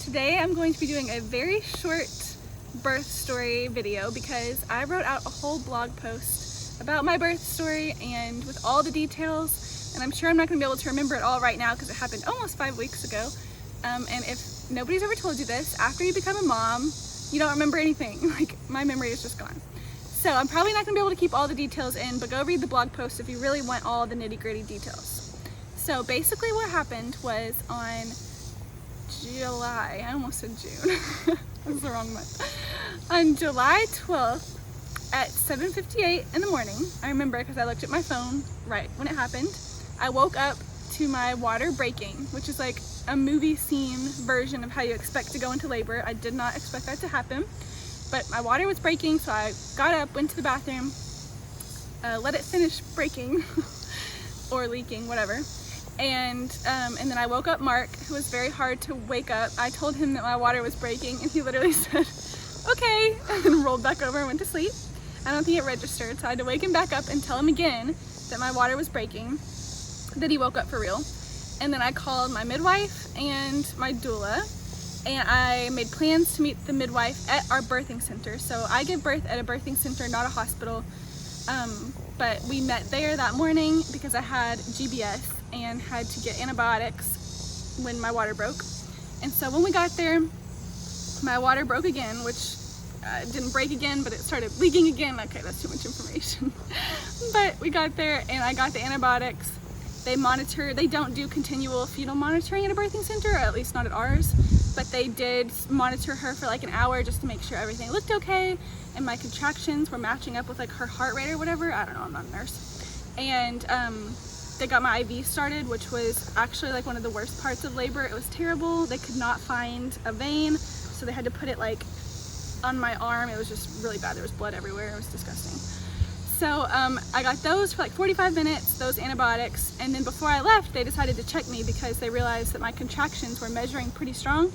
Today I'm going to be doing a very short birth story video because I wrote out a whole blog post about my birth story and with all the details, and I'm sure I'm not going to be able to remember it all right now because it happened almost 5 weeks ago. And if nobody's ever told you this, after you become a mom, you don't remember anything. Like, my memory is just gone. So I'm probably not going to be able to keep all the details in, but go read the blog post if you really want all the nitty-gritty details. So basically what happened was on July, I almost said June, that was the wrong month. On July 12th at 7:58 in the morning, I remember because I looked at my phone right when it happened, I woke up to my water breaking, which is like a movie scene version of how you expect to go into labor. I did not expect that to happen, but my water was breaking, so I got up, went to the bathroom, let it finish breaking or leaking, whatever. And then I woke up Mark, who was very hard to wake up. I told him that my water was breaking and he literally said, okay, and then rolled back over and went to sleep. I don't think it registered, so I had to wake him back up and tell him again that my water was breaking, that he woke up for real. And then I called my midwife and my doula, and I made plans to meet the midwife at our birthing center. So I give birth at a birthing center, not a hospital, but we met there that morning because I had GBS and had to get antibiotics when my water broke. And so when we got there, my water broke again, which didn't break again, but it started leaking again. Okay, that's too much information. But we got there and I got the antibiotics. They don't do continual fetal monitoring at a birthing center, or at least not at ours, but they did monitor her for like an hour just to make sure everything looked okay and my contractions were matching up with like her heart rate or whatever. I don't know, I'm not a nurse. And they got my IV started, which was actually like one of the worst parts of labor. It was terrible. They could not find a vein, so they had to put it like on my arm. It was just really bad. There was blood everywhere. It was disgusting. So I got those for like 45 minutes, those antibiotics, and then before I left, they decided to check me because they realized that my contractions were measuring pretty strong.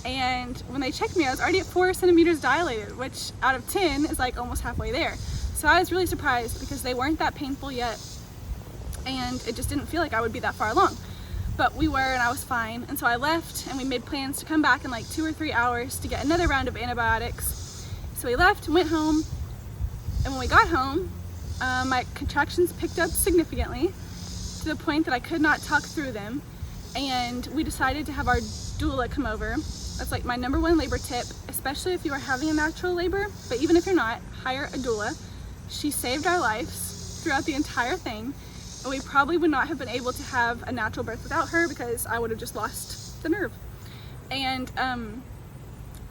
And when they checked me, I was already at 4 centimeters dilated, which out of 10 is like almost halfway there. So I was really surprised because they weren't that painful yet, and it just didn't feel like I would be that far along. But we were, and I was fine. And so I left, and we made plans to come back in like 2 or 3 hours to get another round of antibiotics. So we left, went home, and when we got home, my contractions picked up significantly to the point that I could not talk through them. And we decided to have our doula come over. That's like my #1 labor tip, especially if you are having a natural labor, but even if you're not, hire a doula. She saved our lives throughout the entire thing. And we probably would not have been able to have a natural birth without her because I would have just lost the nerve. And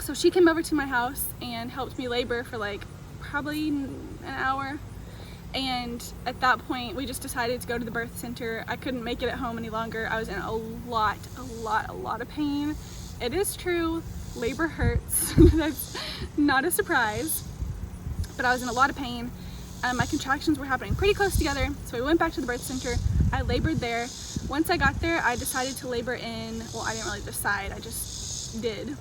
so she came over to my house and helped me labor for like probably an hour. And at that point, we just decided to go to the birth center. I couldn't make it at home any longer. I was in a lot of pain. It is true, labor hurts. That's not a surprise. But I was in a lot of pain. My contractions were happening pretty close together, so we went back to the birth center. I labored there. Once I got there, I decided to labor in, well, I didn't really decide, I just did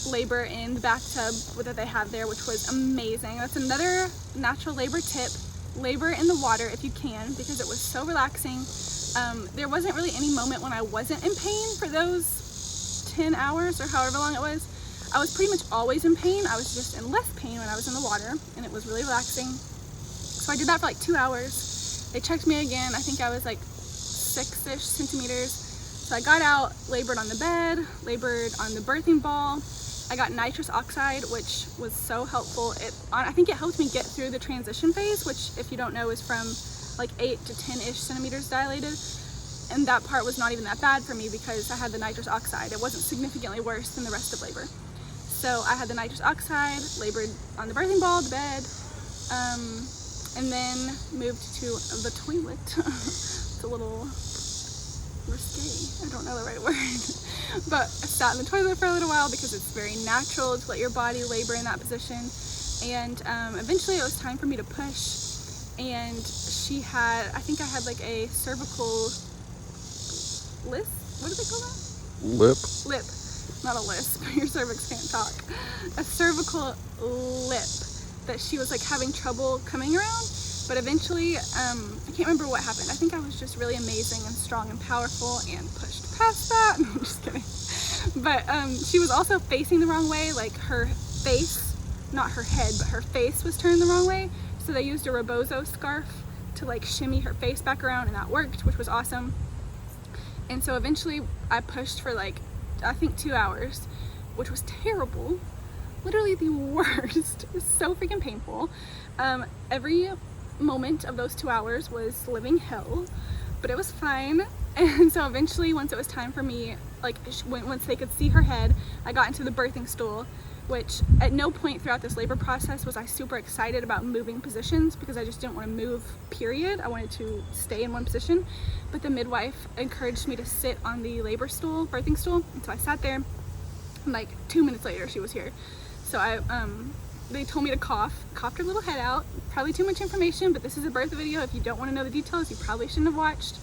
labor in the bathtub that they had there, which was amazing. That's another natural labor tip. Labor in the water if you can, because it was so relaxing. There wasn't really any moment when I wasn't in pain for those 10 hours or however long it was. I was pretty much always in pain. I was just in less pain when I was in the water, and it was really relaxing. So I did that for like 2 hours. They checked me again. I think I was like 6-ish centimeters. So I got out, labored on the bed, labored on the birthing ball. I got nitrous oxide, which was so helpful. I think it helped me get through the transition phase, which, if you don't know, is from like 8 to 10-ish centimeters dilated. And that part was not even that bad for me because I had the nitrous oxide. It wasn't significantly worse than the rest of labor. So I had the nitrous oxide, labored on the birthing ball, the bed, and then moved to the toilet. It's a little risque, I don't know the right word. But I sat in the toilet for a little while because it's very natural to let your body labor in that position. And eventually it was time for me to push. And I think I had like a cervical lisp? What do they call that? Lip. Not a lisp, your cervix can't talk. A cervical lip that she was like having trouble coming around. But eventually, I can't remember what happened. I think I was just really amazing and strong and powerful and pushed past that. No, I'm just kidding. But she was also facing the wrong way, like her face, not her head, but her face was turned the wrong way. So they used a rebozo scarf to like shimmy her face back around, and that worked, which was awesome. And so eventually I pushed for like, I think 2 hours, which was terrible. Literally the worst. It was so freaking painful. Every moment of those 2 hours was living hell, but it was fine. And so eventually, once it was time for me, like once they could see her head, I got into the birthing stool, which at no point throughout this labor process was I super excited about moving positions, because I just didn't want to move, period. I wanted to stay in one position. But the midwife encouraged me to sit on the labor stool, birthing stool, and so I sat there, and like 2 minutes later she was here. So they told me to coughed her little head out. Probably too much information, but this is a birth video. If you don't want to know the details, you probably shouldn't have watched.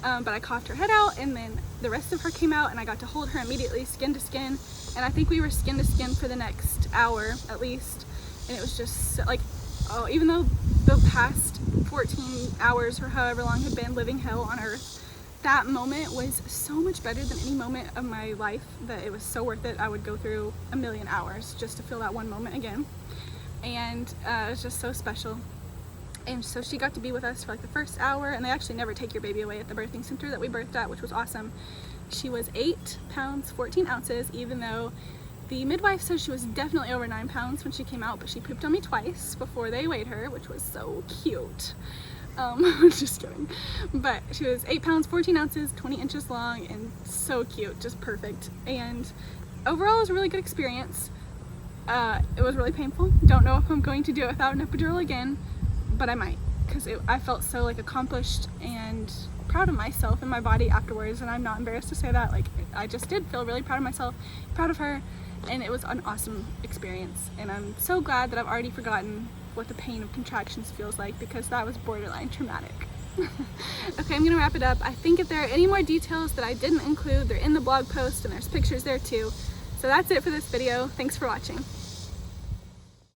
But I coughed her head out, and then the rest of her came out, and I got to hold her immediately, skin to skin. And I think we were skin to skin for the next hour at least. And it was just so, like, oh, even though the past 14 hours or however long had been living hell on earth, that moment was so much better than any moment of my life that it was so worth it. I would go through a million hours just to feel that one moment again. And it was just so special. And so she got to be with us for like the first hour, and they actually never take your baby away at the birthing center that we birthed at, which was awesome. She was 8 pounds 14 ounces, even though the midwife said she was definitely over 9 pounds when she came out, but she pooped on me twice before they weighed her, which was so cute. Just kidding. But she was 8 pounds 14 ounces, 20 inches long, and so cute, just perfect. And overall it was a really good experience. It was really painful. Don't know if I'm going to do it without an epidural again, but I might, because I felt so like accomplished and proud of myself and my body afterwards, and I'm not embarrassed to say that. Like, I just did feel really proud of myself, proud of her, and it was an awesome experience. And I'm so glad that I've already forgotten what the pain of contractions feels like, because that was borderline traumatic. Okay, I'm gonna wrap it up. I think if there are any more details that I didn't include, they're in the blog post, and there's pictures there too. So that's it for this video. Thanks for watching.